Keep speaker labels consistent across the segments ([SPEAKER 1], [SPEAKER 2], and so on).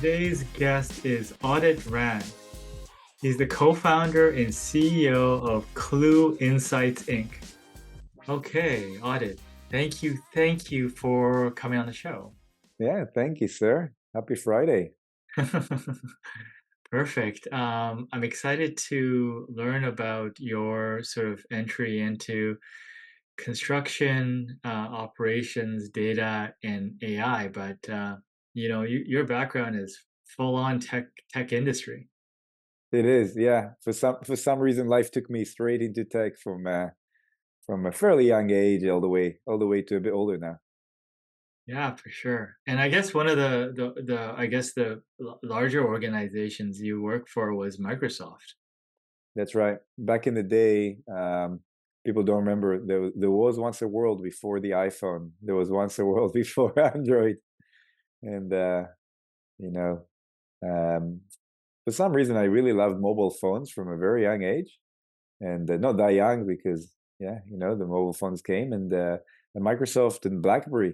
[SPEAKER 1] Today's guest is Oded Ran. He's the co-founder and CEO of Clue Insights Inc. Okay, Oded, thank you for coming on the show.
[SPEAKER 2] Yeah, thank you, sir. Happy Friday.
[SPEAKER 1] Perfect. I'm excited to learn about your sort of entry into construction, operations, data, and AI. But your background is full on tech industry.
[SPEAKER 2] It is, yeah. For some reason, life took me straight into tech from a fairly young age all the way to a bit older now.
[SPEAKER 1] Yeah, for sure. And I guess one of the larger organizations you work for was Microsoft.
[SPEAKER 2] That's right. Back in the day, people don't remember there was once a world before the iPhone. There was once a world before Android, and you know, um, for some reason, I really loved mobile phones from a very young age. And not that young because yeah, the mobile phones came and Microsoft and BlackBerry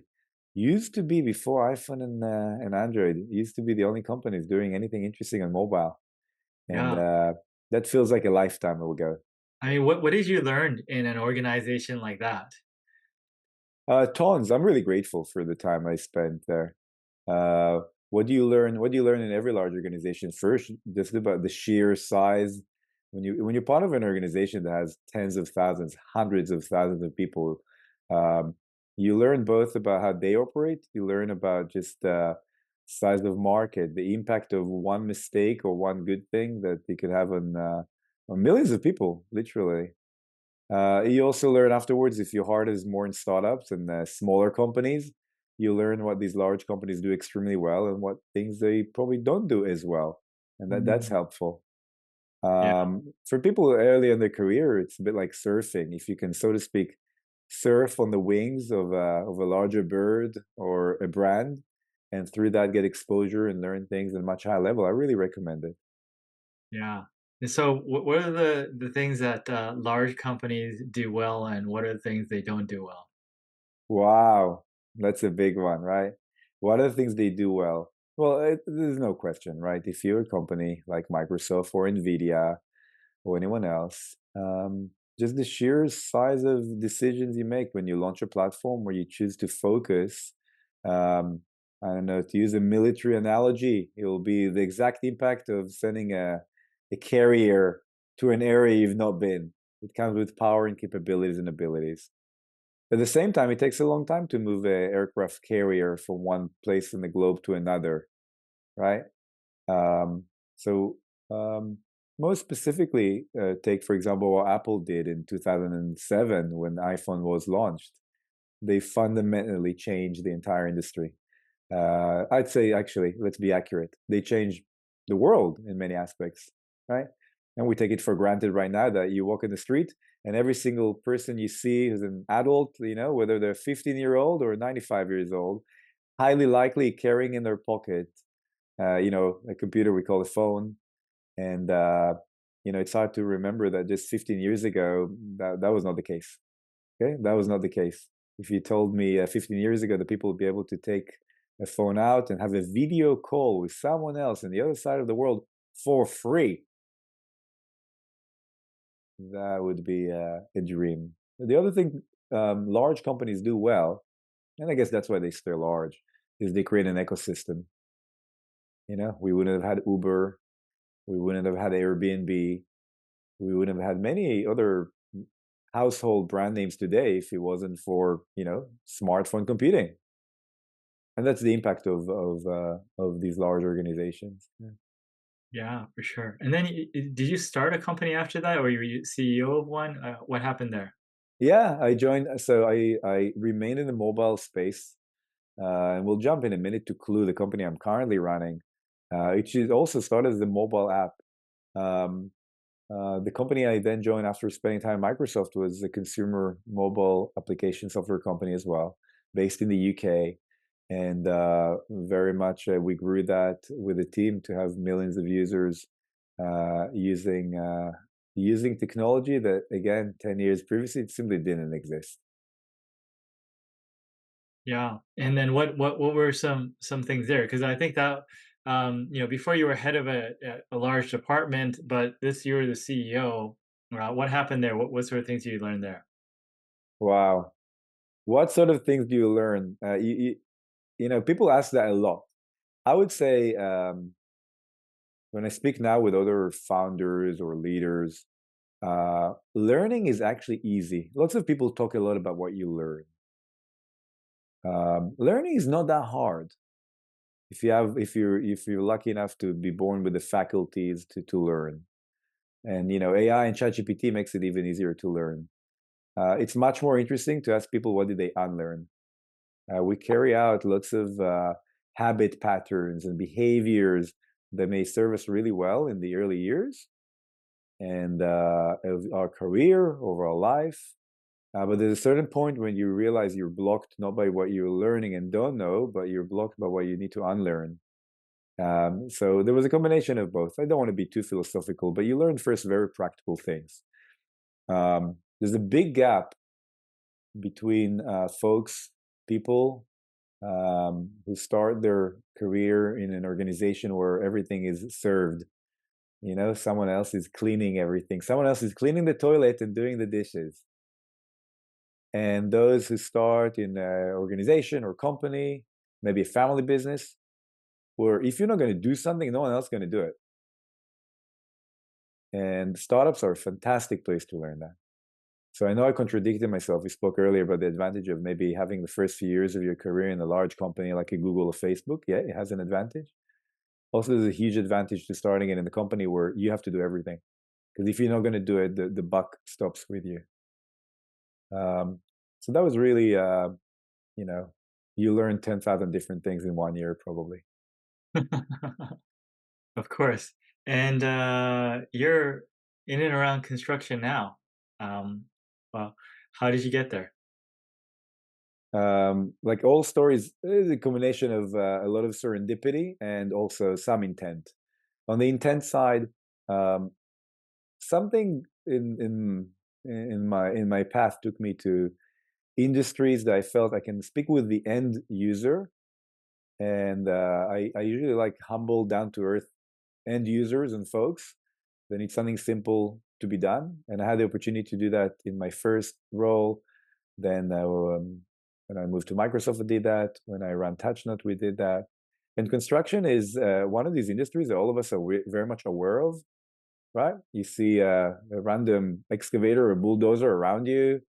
[SPEAKER 2] used to be before iPhone and Android. It used to be the only companies doing anything interesting on mobile, and
[SPEAKER 1] Yeah.
[SPEAKER 2] that feels like a lifetime ago.
[SPEAKER 1] I mean, what did you learn in an organization like that?
[SPEAKER 2] Tons. I'm really grateful for the time I spent there. Uh, what do you learn? What do you learn in every large organization? First, just about the sheer size. When you're part of an organization that has tens of thousands, hundreds of thousands of people, um, you learn both about how they operate. You learn about just size of market, the impact of one mistake or one good thing that you could have on millions of people, literally. You also learn afterwards if your heart is more in startups and smaller companies, you learn what these large companies do extremely well and what things they probably don't do as well, and that's
[SPEAKER 1] Mm,
[SPEAKER 2] helpful.
[SPEAKER 1] yeah,
[SPEAKER 2] For people early in their career, it's a bit like surfing. If you can, so to speak, surf on the wings of a larger bird or a brand, and through that get exposure and learn things at a much higher level, I really recommend it.
[SPEAKER 1] yeah. And so, what are the things that large companies do well, and what are the things they don't do well?
[SPEAKER 2] Wow, that's a big one, right? What are the things they do well? Well, there's no question, right? If you're a company like Microsoft or Nvidia or anyone else, just the sheer size of decisions you make when you launch a platform where you choose to focus, um, I don't know, to use a military analogy, it will be the exact impact of sending a carrier to an area you've not been. It comes with power and capabilities and abilities. At the same time, it takes a long time to move an aircraft carrier from one place in the globe to another, right? Um, so, um, most specifically, take for example what Apple did in 2007 when iPhone was launched. They fundamentally changed the entire industry. I'd say, actually, let's be accurate. They changed the world in many aspects, right? And we take it for granted right now that you walk in the street and every single person you see who's an adult, whether they're 15-year-old or 95 years old, highly likely carrying in their pocket, a computer we call a phone. And, it's hard to remember that just 15 years ago, that was not the case. Okay, that was not the case. If you told me 15 years ago that people would be able to take a phone out and have a video call with someone else on the other side of the world for free, that would be a dream. The other thing large companies do well, and I guess that's why they stay large, is they create an ecosystem. We wouldn't have had Uber, we wouldn't have had Airbnb, we wouldn't have had many other household brand names today if it wasn't for smartphone computing. And that's the impact of these large organizations. Yeah.
[SPEAKER 1] Yeah, for sure. And then, did you start a company after that, or were you CEO of one? What happened there?
[SPEAKER 2] Yeah, I joined. So I remained in the mobile space, and we'll jump in a minute to Clue, the company I'm currently running. It should also started as a mobile app. Um, the company I then joined after spending time at Microsoft was a consumer mobile application software company as well, based in the UK. And very much we grew that with a team to have millions of users using technology that, again, 10 years previously, it simply didn't exist.
[SPEAKER 1] Yeah. And then what were some things there? Because I think that before you were head of a large department, but this year the CEO. What happened there? What sort of things did you learn there?
[SPEAKER 2] Wow. What sort of things do you learn? People ask that a lot. I would say when I speak now with other founders or leaders, learning is actually easy. Lots of people talk a lot about what you learn. Learning is not that hard. If you're lucky enough to be born with the faculties to learn, and AI and ChatGPT makes it even easier to learn. It's much more interesting to ask people what did they unlearn. We carry out lots of habit patterns and behaviors that may serve us really well in the early years and of our career, over our life. But there's a certain point when you realize you're blocked not by what you're learning and don't know, but you're blocked by what you need to unlearn. So there was a combination of both. I don't want to be too philosophical, but you learn first very practical things. There's a big gap between people who start their career in an organization where everything is served. Someone else is cleaning everything. Someone else is cleaning the toilet and doing the dishes. And those who start in an organization or company, maybe a family business, where if you're not going to do something, no one else is going to do it. And startups are a fantastic place to learn that. So I know I contradicted myself. We spoke earlier about the advantage of maybe having the first few years of your career in a large company like a Google or Facebook. Yeah, it has an advantage. Also, there's a huge advantage to starting it in a company where you have to do everything. Because if you're not going to do it, the buck stops with you. So that was really, you learn 10,000 different things in 1 year, probably.
[SPEAKER 1] Of course. And you're in and around construction now. Um, well, how did you get there?
[SPEAKER 2] Like all stories, is a combination of a lot of serendipity and also some intent. On the intent side, um, something in my path took me to industries that I felt I can speak with the end user, and I usually like humble, down to earth end users and folks. They need something simple to be done, and I had the opportunity to do that in my first role. Then when I moved to Microsoft, I did that. When I ran TouchNote, we did that. And construction is one of these industries that all of us are very much aware of, right? You see a random excavator or bulldozer around you,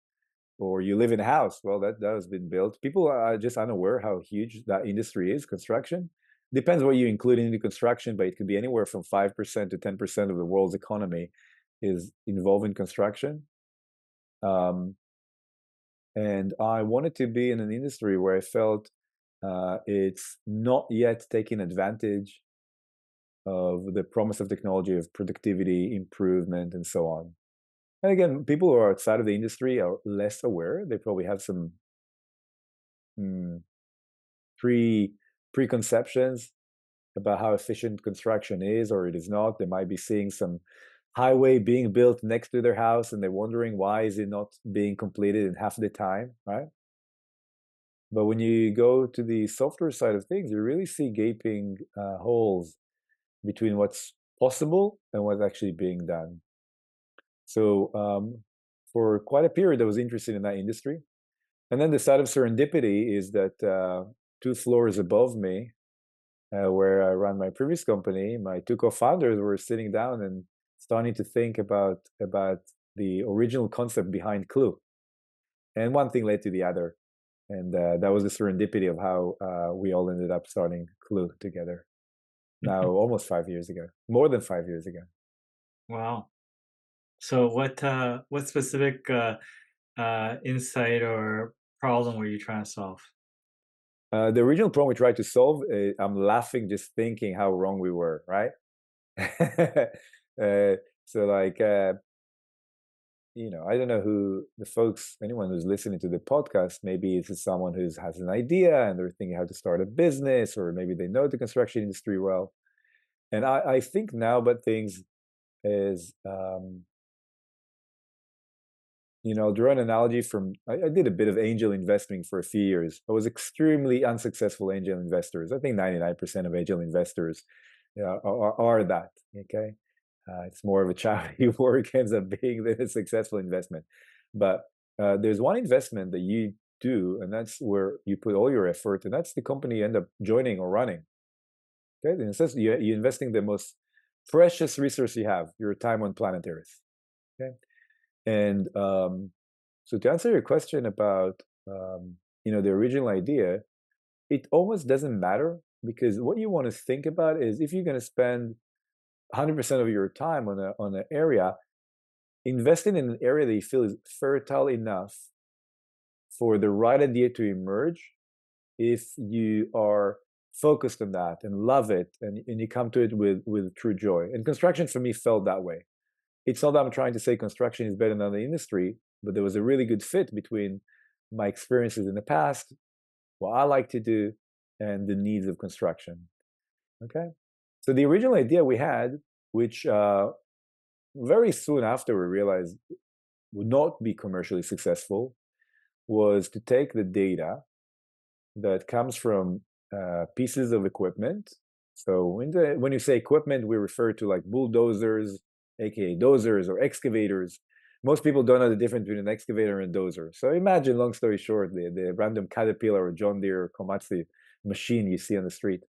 [SPEAKER 2] or you live in a house. Well, that has been built. People are just unaware how huge that industry is, construction. Depends what you include into construction, but it could be anywhere from 5% to 10% of the world's economy is involved in construction. Um, and I wanted to be in an industry where I felt it's not yet taking advantage of the promise of technology, of productivity, improvement, and so on. And again, people who are outside of the industry are less aware. They probably have some mm, preconceptions about how efficient construction is or it is not. They might be seeing some highway being built next to their house and they're wondering why is it not being completed in half the time, right? But when you go to the software side of things, you really see gaping holes between what's possible and what's actually being done. So for quite a period, I was interested in that industry. And then the side of serendipity is that 2 floors above me, where I ran my previous company, my two co-founders were sitting down and starting to think about the original concept behind Clue. And one thing led to the other. And that was the serendipity of how we all ended up starting Clue together. Now, almost 5 years ago, more than 5 years ago.
[SPEAKER 1] Wow. So what specific insight or problem were you trying to solve?
[SPEAKER 2] The original problem we tried to solve, I'm laughing just thinking how wrong we were, right? uh, so like, I don't know who the folks, anyone who's listening to the podcast, maybe it's someone who has an idea and they're thinking how to start a business, or maybe they know the construction industry well. And I think now about things is draw an analogy from I did a bit of angel investing for a few years. I was extremely unsuccessful angel investors. I think 99% of angel investors are that. Okay, it's more of a charity work ends up being than a successful investment. But there's one investment that you do, and that's where you put all your effort, and that's the company you end up joining or running. Okay, in a sense, you're investing the most precious resource you have, your time on planet Earth. Okay, and so to answer your question about the original idea, it almost doesn't matter because what you want to think about is if you're going to spend 100% of your time on an area, investing in an area that you feel is fertile enough for the right idea to emerge. If you are focused on that and love it, and you come to it with true joy. And construction for me felt that way. It's not that I'm trying to say construction is better than other industry, but there was a really good fit between my experiences in the past, what I like to do, and the needs of construction. Okay. So the original idea we had, which very soon after we realized would not be commercially successful, was to take the data that comes from pieces of equipment. So when you say equipment, we refer to like bulldozers, aka dozers or excavators. Most people don't know the difference between an excavator and a dozer. So imagine, long story short, the random Caterpillar or John Deere or Komatsu machine you see on the street.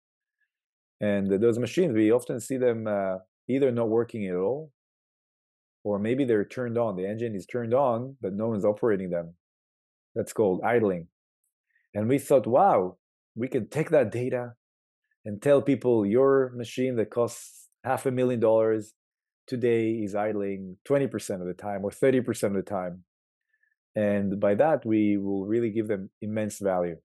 [SPEAKER 2] And those machines, we often see them either not working at all, or maybe they're turned on. The engine is turned on, but no one's operating them. That's called idling. And we thought, wow, we can take that data and tell people your machine that costs $500,000 today is idling 20% of the time or 30% of the time. And by that, we will really give them immense value.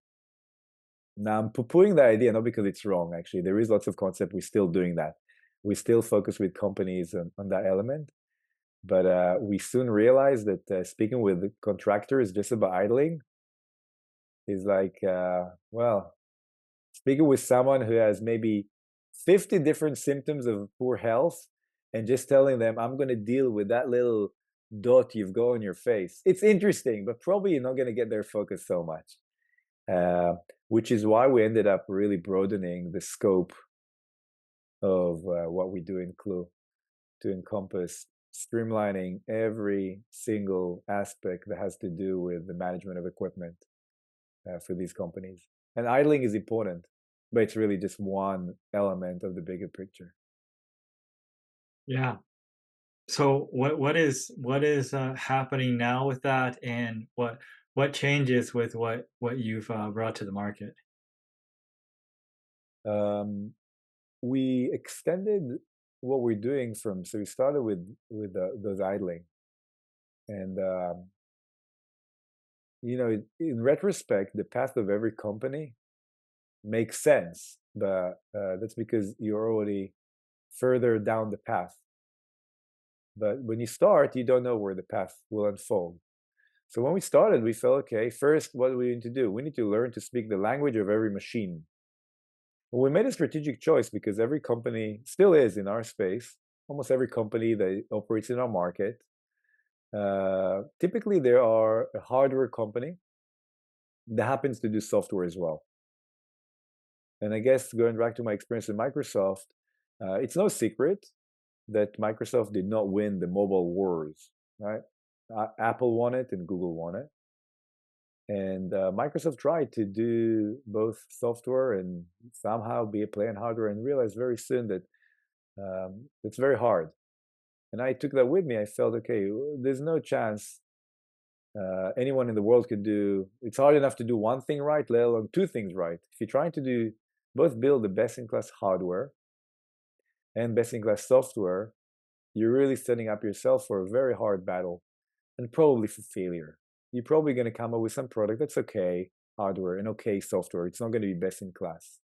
[SPEAKER 2] Now, I'm poo-pooing that idea, not because it's wrong, actually. There is lots of concept. We're still doing that. We still focus with companies on that element. But we soon realized that speaking with contractors just about idling is like, well, speaking with someone who has maybe 50 different symptoms of poor health and just telling them, I'm going to deal with that little dot you've got on your face. It's interesting, but probably you're not going to get their focus so much, which is why we ended up really broadening the scope of what we do in Clue to encompass streamlining every single aspect that has to do with the management of equipment for these companies. And idling is important, but it's really just one element of the bigger picture.
[SPEAKER 1] Yeah. So what is happening now with that, and what changes with what you've brought to the market?
[SPEAKER 2] Um, we extended what we're doing so we started with those idling, and in retrospect, the path of every company makes sense, but that's because you're already further down the path. But when you start, you don't know where the path will unfold. So when we started, we felt, okay, first, what do we need to do? We need to learn to speak the language of every machine. Well, we made a strategic choice because every company still is in our space, almost every company that operates in our market. Typically, there are a hardware company that happens to do software as well. And I guess going back to my experience with Microsoft, it's no secret that Microsoft did not win the mobile wars, right? Apple won it and Google won it. And Microsoft tried to do both software and somehow be a play in hardware and realized very soon that it's very hard. And I took that with me. I felt, okay, there's no chance anyone in the world could do, it's hard enough to do one thing right, let alone two things right. If you're trying to do both build the best-in-class hardware and best-in-class software, you're really setting up yourself for a very hard battle and probably for failure. You're probably going to come up with some product that's okay hardware and okay software. It's not going to be best in class.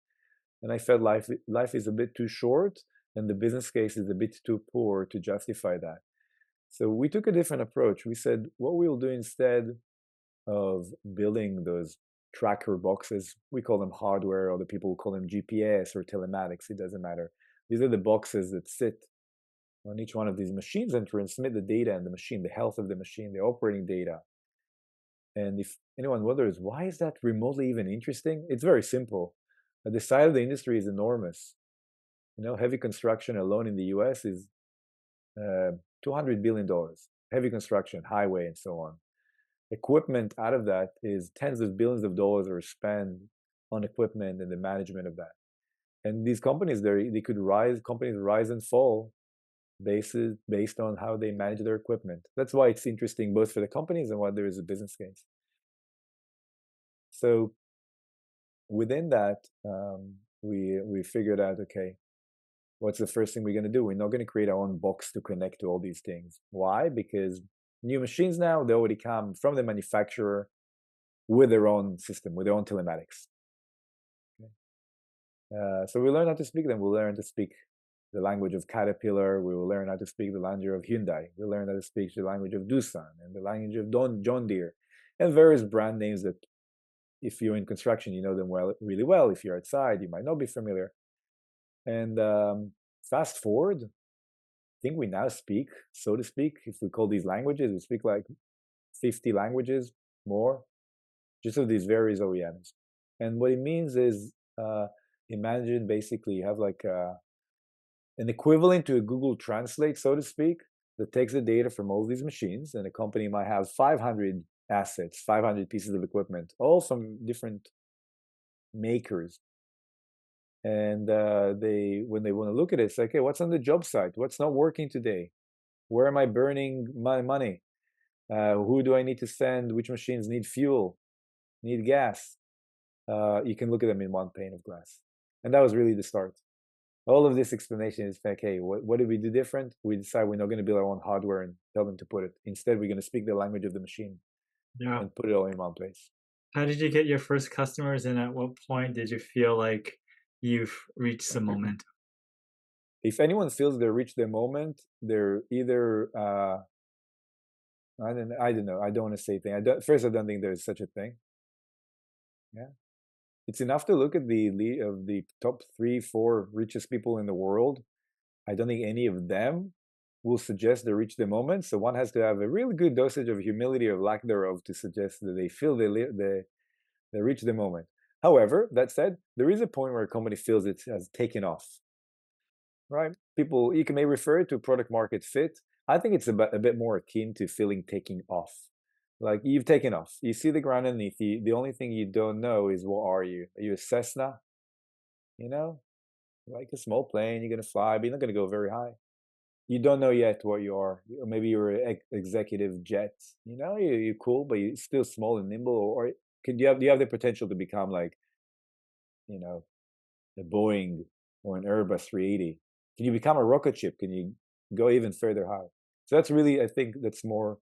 [SPEAKER 2] And I felt life is a bit too short and the business case is a bit too poor to justify that. So we took a different approach. We said what we'll do instead of building those tracker boxes, we call them hardware, or the people call them GPS or telematics, it doesn't matter. These are the boxes that sit on each one of these machines and transmit the data and the machine, the health of the machine, the operating data. And if anyone wonders, why is that remotely even interesting? It's very simple. The size of the industry is enormous. Heavy construction alone in the US is $200 billion. Heavy construction, highway, and so on. Equipment out of that is tens of billions of dollars are spent on equipment and the management of that. And these companies, they could rise, companies rise and fall based on how they manage their equipment. That's why it's interesting both for the companies and why there is a business case. So within that, we figured out, okay, what's the first thing we're going to do? We're not going to create our own box to connect to all these things. Why? Because new machines now, they already come from the manufacturer with their own system, with their own telematics. Okay. So we learn how to speak them. We'll learn to speak the language of Caterpillar. We will learn how to speak the language of Hyundai. We'll learn how to speak the language of Doosan and the language of John Deere and various brand names that if you're in construction, you know them really well. If you're outside, you might not be familiar. And fast forward, I think we now speak, so to speak, if we call these languages, we speak like 50 languages more, just of these various OEMs. And what it means is, imagine basically you have like an equivalent to a Google Translate, so to speak, that takes the data from all these machines, and a company might have 500 assets, 500 pieces of equipment, all from different makers. And when they want to look at it, it's like, hey, what's on the job site? What's not working today? Where am I burning my money? Who do I need to send? Which machines need fuel, need gas? You can look at them in one pane of glass. And that was really the start. All of this explanation is like, hey, what did we do different? We decide we're not going to build our own hardware and tell them to put it. Instead, we're going to speak the language of the machine
[SPEAKER 1] Yeah.
[SPEAKER 2] and put it all in one place.
[SPEAKER 1] How did you get your first customers, and at what point did you feel like you've reached the moment?
[SPEAKER 2] If anyone feels they reached their moment, they're either I don't know. I don't want to say thing. First, I don't think there's such a thing. Yeah, it's enough to look at the top 3, 4 richest people in the world. I don't think any of them will suggest they reach the moment. So one has to have a really good dosage of humility or lack thereof to suggest that they feel they reach the moment. However, that said, there is a point where a company feels it has taken off, right? People, you can maybe refer it to product market fit. I think it's a bit more akin to feeling taking off. Like you've taken off. You see the ground underneath you. The only thing you don't know is what are you? Are you a Cessna? You know, like a small plane, you're gonna fly, but you're not gonna go very high. You don't know yet what you are. Maybe you're an executive jet. You're cool, but you're still small and nimble. Or could you have the potential to become like, you know, a Boeing or an Airbus 380? Can you become a rocket ship? Can you go even further high? So that's really, I think, that's more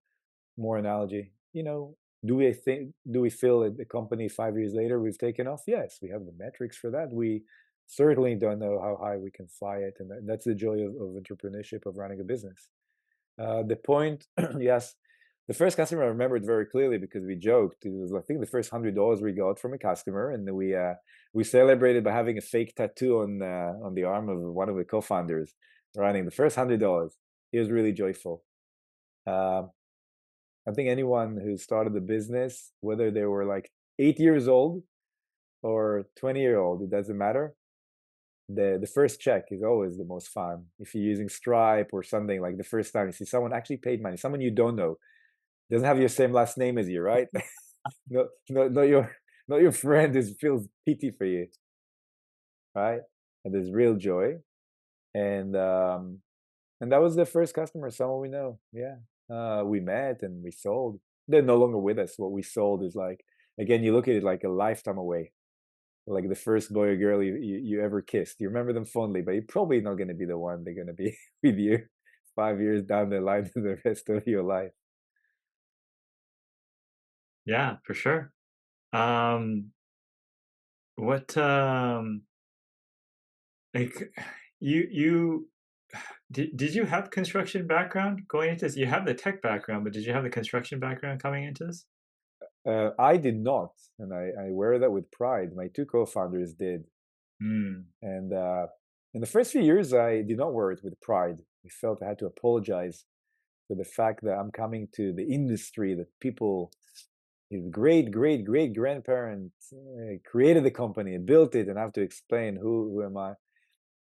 [SPEAKER 2] analogy. Do we feel that the company 5 years later we've taken off? Yes, we have the metrics for that. We certainly don't know how high we can fly it, and that's the joy of entrepreneurship, of running a business. The point, yes, the first customer I remembered very clearly because we joked. It was, I think, the first $100 we got from a customer, and we celebrated by having a fake tattoo on the arm of one of the co-founders, running the first $100. It was really joyful. Um, I think anyone who started the business, whether they were like 8 years old or 20-year-old, it doesn't matter. The first check is always the most fun. If you're using Stripe or something, like the first time you see someone actually paid money, someone you don't know, doesn't have your same last name as you, right? Not your friend who feels pity for you, right? And there's real joy. And that was the first customer, someone we know. Yeah. We met and we sold. They're no longer with us. What we sold is like, again, you look at it like a lifetime away. Like the first boy or girl you ever kissed. You remember them fondly, but you're probably not going to be the one they're going to be with you 5 years down the line to the rest of your life.
[SPEAKER 1] Yeah, for sure. Um, what like you did you have construction background going into this? You have the tech background, but did you have the construction background coming into this?
[SPEAKER 2] I did not, and I wear that with pride. My two co-founders did.
[SPEAKER 1] Mm.
[SPEAKER 2] And In the first few years, I did not wear it with pride. I felt I had to apologize for the fact that I'm coming to the industry that people, his great, great, great grandparents created the company and built it, and I have to explain who am I.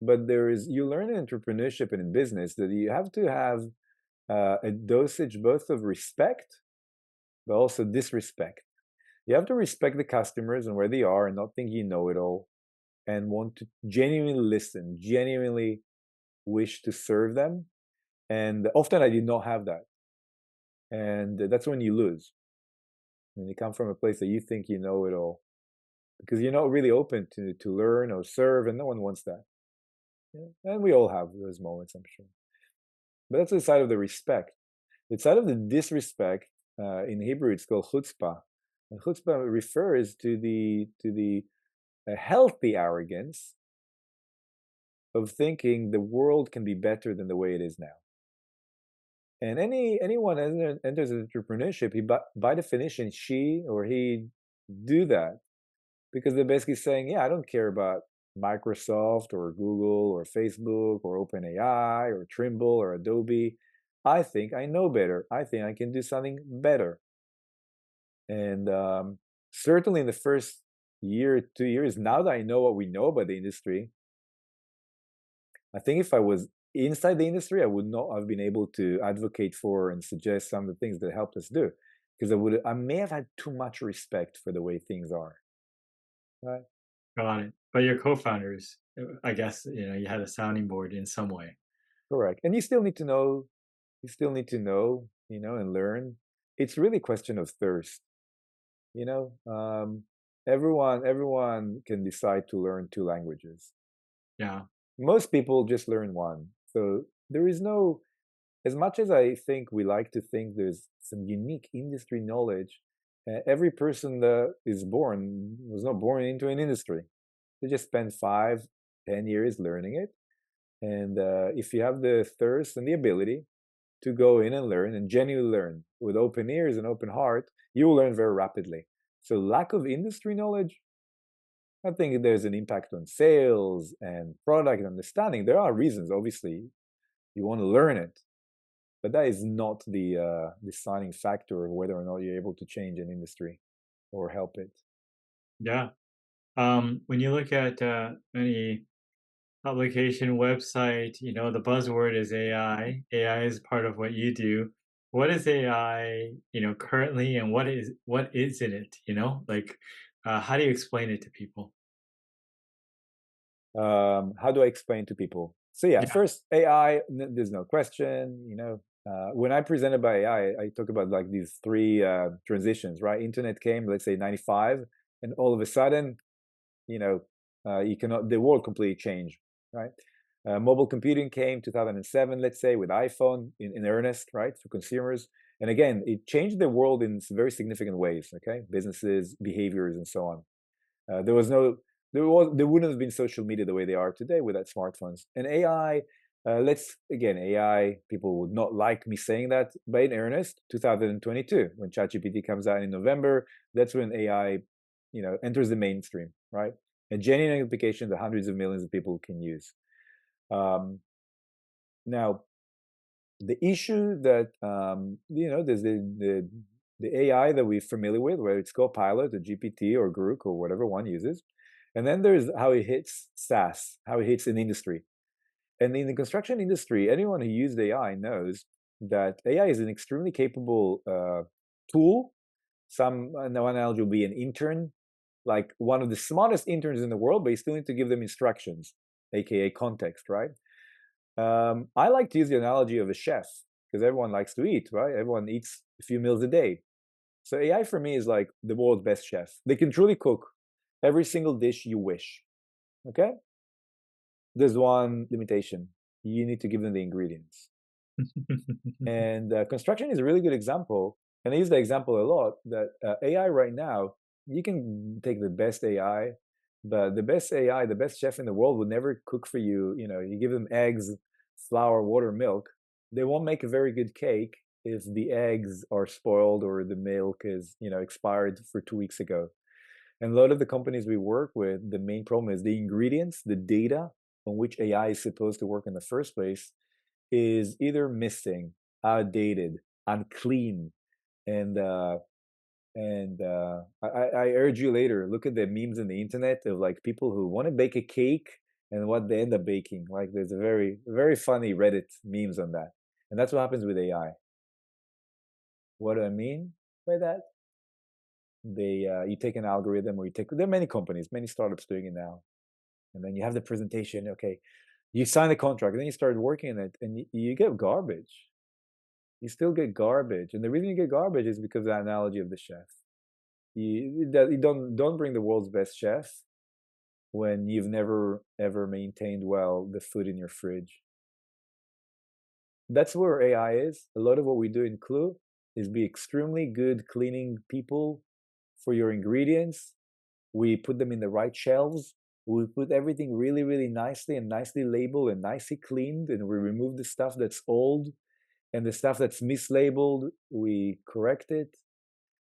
[SPEAKER 2] But you learn in entrepreneurship and in business that you have to have a dosage both of respect, but also disrespect. You have to respect the customers and where they are and not think you know it all and want to genuinely listen, genuinely wish to serve them. And often I did not have that. And that's when you lose. When you come from a place that you think you know it all, because you're not really open to learn or serve, and no one wants that. Yeah. And we all have those moments, I'm sure. But that's the side of the respect. The side of the disrespect, in Hebrew, it's called chutzpah. And chutzpah refers to the healthy arrogance of thinking the world can be better than the way it is now. And anyone enters entrepreneurship, he by definition, she or he do that because they're basically saying, yeah, I don't care about Microsoft or Google or Facebook or OpenAI or Trimble or Adobe. I think I know better. I think I can do something better. And certainly in the first year, 2 years, now that I know what we know about the industry, I think if I was inside the industry, I would not have been able to advocate for and suggest some of the things that helped us do, because I may have had too much respect for the way things are. Right?
[SPEAKER 1] Got it. But your co-founders, I guess, you had a sounding board in some way.
[SPEAKER 2] Correct. And you still need to know. You still need to know, and learn. It's really a question of thirst. You know, everyone can decide to learn two languages.
[SPEAKER 1] Yeah.
[SPEAKER 2] Most people just learn one. So there is no, as much as I think we like to think there's some unique industry knowledge, every person that is born was not born into an industry. They just spend 5, 10 years learning it. And if you have the thirst and the ability to go in and learn and genuinely learn with open ears and open heart, you will learn very rapidly. So lack of industry knowledge, I think there's an impact on sales and product understanding. There are reasons, obviously, you want to learn it, but that is not the deciding factor of whether or not you're able to change an industry or help it.
[SPEAKER 1] Yeah. When you look at any publication website, the buzzword is AI. AI is part of what you do. What is AI, currently, and what is in it? Like, how do you explain it to people?
[SPEAKER 2] How do I explain to people? So yeah,
[SPEAKER 1] Yeah.
[SPEAKER 2] first AI, there's no question. When I presented by AI, I talk about like these three transitions, right? Internet came, let's say 95, and all of a sudden, you know, you cannot, the world completely changed, right? Mobile computing came 2007, let's say, with iPhone in earnest, right, for consumers. And again, it changed the world in very significant ways, okay? Businesses, behaviors, and so on. There was no, there wouldn't have been social media the way they are today without smartphones. And AI, AI, people would not like me saying that, but in earnest, 2022, when ChatGPT comes out in November, that's when AI, enters the mainstream, right? A genuine application that hundreds of millions of people can use. Now, the issue that there's the AI that we're familiar with, whether it's Copilot or GPT or Grok or whatever one uses, and then there's how it hits SaaS, how it hits an industry. And in the construction industry, anyone who used AI knows that AI is an extremely capable tool. One analogy will be an intern, like one of the smartest interns in the world, but you still need to give them instructions, aka context, right? I like to use the analogy of a chef because everyone likes to eat, right? Everyone eats a few meals a day. So AI for me is like the world's best chef. They can truly cook every single dish you wish. Okay? There's one limitation. You need to give them the ingredients. And construction is a really good example. And I use the example a lot that AI right now, you can take the best AI, but the best AI, the best chef in the world would never cook for you. You give them eggs, flour, water, milk. They won't make a very good cake if the eggs are spoiled or the milk is, expired for 2 weeks ago. And a lot of the companies we work with, the main problem is the ingredients, the data. on which AI is supposed to work in the first place is either missing, outdated, unclean, and I urge you later, look at the memes in the internet of like people who want to bake a cake and what they end up baking. Like there's a very funny Reddit memes on that. And that's what happens with AI. What do I mean by that? You take an algorithm, or there are many companies, many startups doing it now. And then you have the presentation, okay, you sign the contract, and then you start working on it, and you get garbage. You still get garbage. And the reason you get garbage is because of the analogy of the chef. You don't bring the world's best chef when you've never ever maintained well the food in your fridge. That's where AI is. A lot of what we do in Clue is be extremely good cleaning people for your ingredients. We put them in the right shelves. We put everything really, really nicely and nicely labeled and nicely cleaned, and we remove the stuff that's old, and the stuff that's mislabeled, we correct it.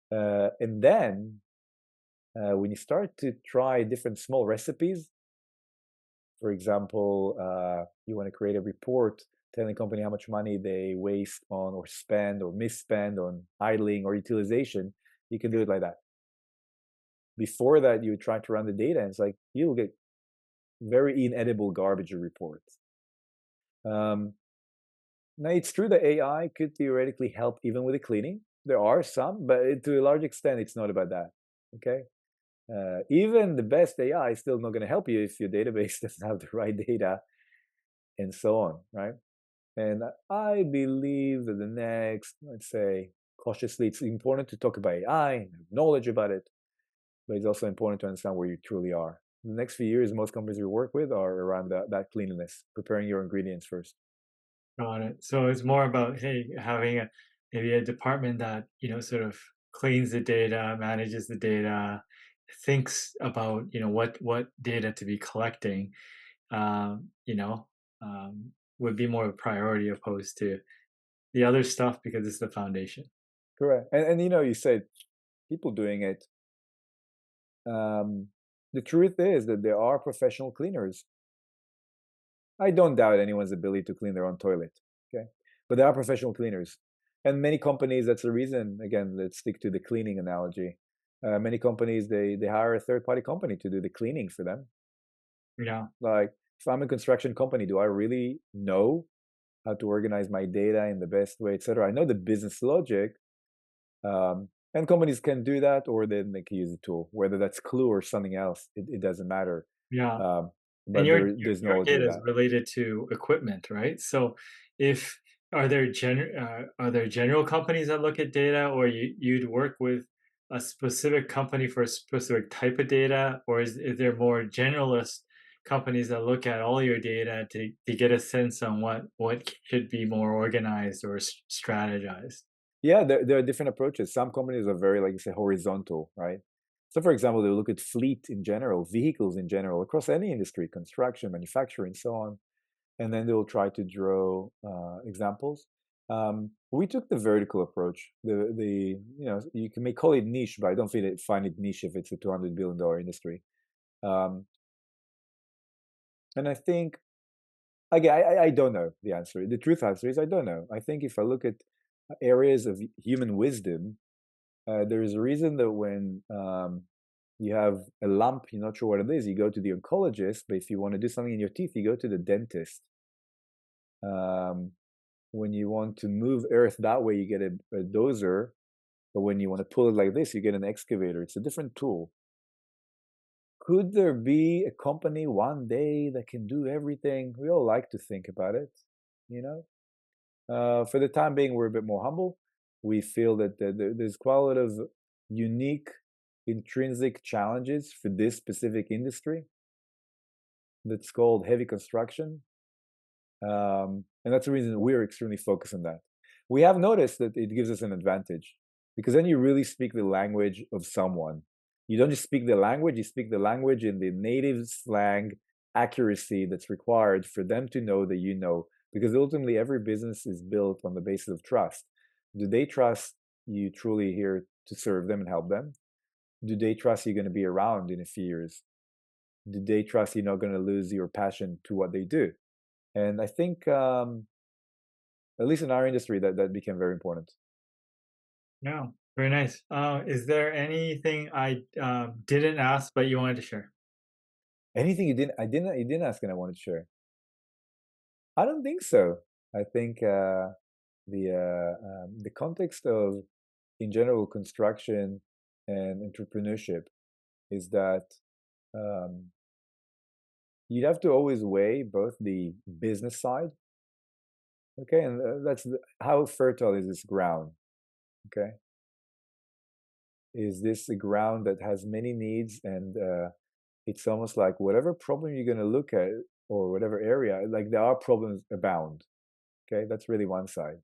[SPEAKER 2] And then when you start to try different small recipes, for example, you want to create a report telling the company how much money they waste on or spend or misspend on idling or utilization, you can do it like that. Before that, you try to run the data, and it's like you'll get very inedible garbage reports. Now, it's true that AI could theoretically help even with the cleaning. There are some, but to a large extent, it's not about that. Okay. Even the best AI is still not going to help you if your database doesn't have the right data and so on, right? And I believe that the next, let's say, cautiously, it's important to talk about AI and have knowledge about it, but it's also important to understand where you truly are. The next few years, most companies we work with are around that cleanliness, preparing your ingredients first.
[SPEAKER 1] Got it. So it's more about, hey, having maybe a department that, sort of cleans the data, manages the data, thinks about, what data to be collecting, um, you know, would be more of a priority opposed to the other stuff because it's the foundation.
[SPEAKER 2] Correct. And you said people doing it. Um, the truth is that there are professional cleaners. I don't doubt anyone's ability to clean their own toilet. Okay. But there are professional cleaners. And many companies, that's the reason, again, let's stick to the cleaning analogy. Many companies, they hire a third party company to do the cleaning for them.
[SPEAKER 1] Yeah.
[SPEAKER 2] Like, if I'm a construction company, do I really know how to organize my data in the best way, etc.? I know the business logic, and companies can do that, or then they can use a tool, whether that's Clue or something else. It doesn't matter.
[SPEAKER 1] Yeah.
[SPEAKER 2] Um,
[SPEAKER 1] And
[SPEAKER 2] but
[SPEAKER 1] your
[SPEAKER 2] there's knowledge with
[SPEAKER 1] data is
[SPEAKER 2] that.
[SPEAKER 1] related to equipment, right? So if are there general companies that look at data, or you'd work with a specific company for a specific type of data, or is there more generalist companies that look at all your data to get a sense on what should be more organized or strategized?
[SPEAKER 2] Yeah, there are different approaches. Some companies are very, like you say, horizontal, right? So, for example, they look at fleet in general, vehicles in general, across any industry, construction, manufacturing, so on, and then they'll try to draw examples. We took the vertical approach. You may call it niche, but I don't find it niche if it's a $200 billion industry. Um, and I think, again, I don't know the answer. The truth answer is I don't know. I think if I look at areas of human wisdom, there is a reason that when you have a lump, you're not sure what it is, you go to the oncologist, but if you want to do something in your teeth, you go to the dentist. Um, when you want to move earth that way, you get a dozer, but when you want to pull it like this, you get an excavator. It's a different tool. Could there be a company one day that can do everything? We all like to think about it, you know? For the time being, we're a bit more humble. We feel that there's quite a lot of unique, intrinsic challenges for this specific industry that's called heavy construction. And that's the reason we're extremely focused on that. We have noticed that it gives us an advantage because then you really speak the language of someone. You don't just speak the language, you speak the language in the native slang accuracy that's required for them to know that you know. Because ultimately, every business is built on the basis of trust. Do they trust you truly here to serve them and help them? Do they trust you're going to be around in a few years? do they trust you're not going to lose your passion to what they do? And I think, at least in our industry, that became very important.
[SPEAKER 1] No, very nice. Is there anything I didn't ask but you wanted to share?
[SPEAKER 2] Anything you didn't ask and I wanted to share? I don't think so. I think the context of, in general, construction and entrepreneurship is that um, you'd have to always weigh both the business side, okay, and how fertile is this ground, okay? Is this a ground that has many needs, and it's almost like whatever problem you're going to look at or whatever area, like there are problems abound, okay? That's really one side.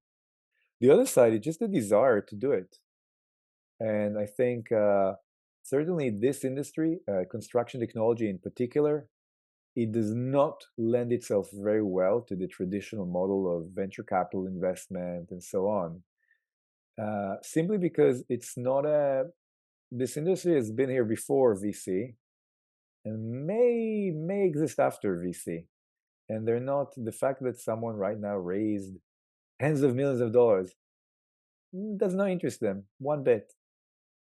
[SPEAKER 2] The other side is just the desire to do it. And I think certainly this industry, construction technology in particular, it does not lend itself very well to the traditional model of venture capital investment and so on. Simply because it's not this industry has been here before VC and may exist after VC. And they're not, the fact that someone right now raised tens of millions of dollars does not interest them one bit.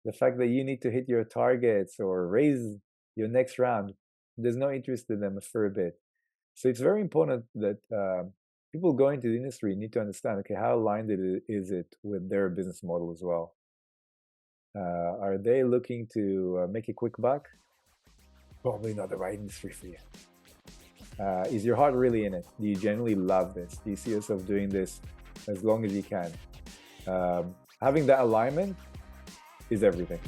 [SPEAKER 2] The fact that you need to hit your targets or raise your next round does not interest them for a bit. So it's very important that people going into the industry need to understand, okay, how aligned is it with their business model as well? Are they looking to make a quick buck? Probably not the right industry for you. Is your heart really in it? Do you genuinely love this? Do you see yourself doing this as long as you can? Having that alignment is everything.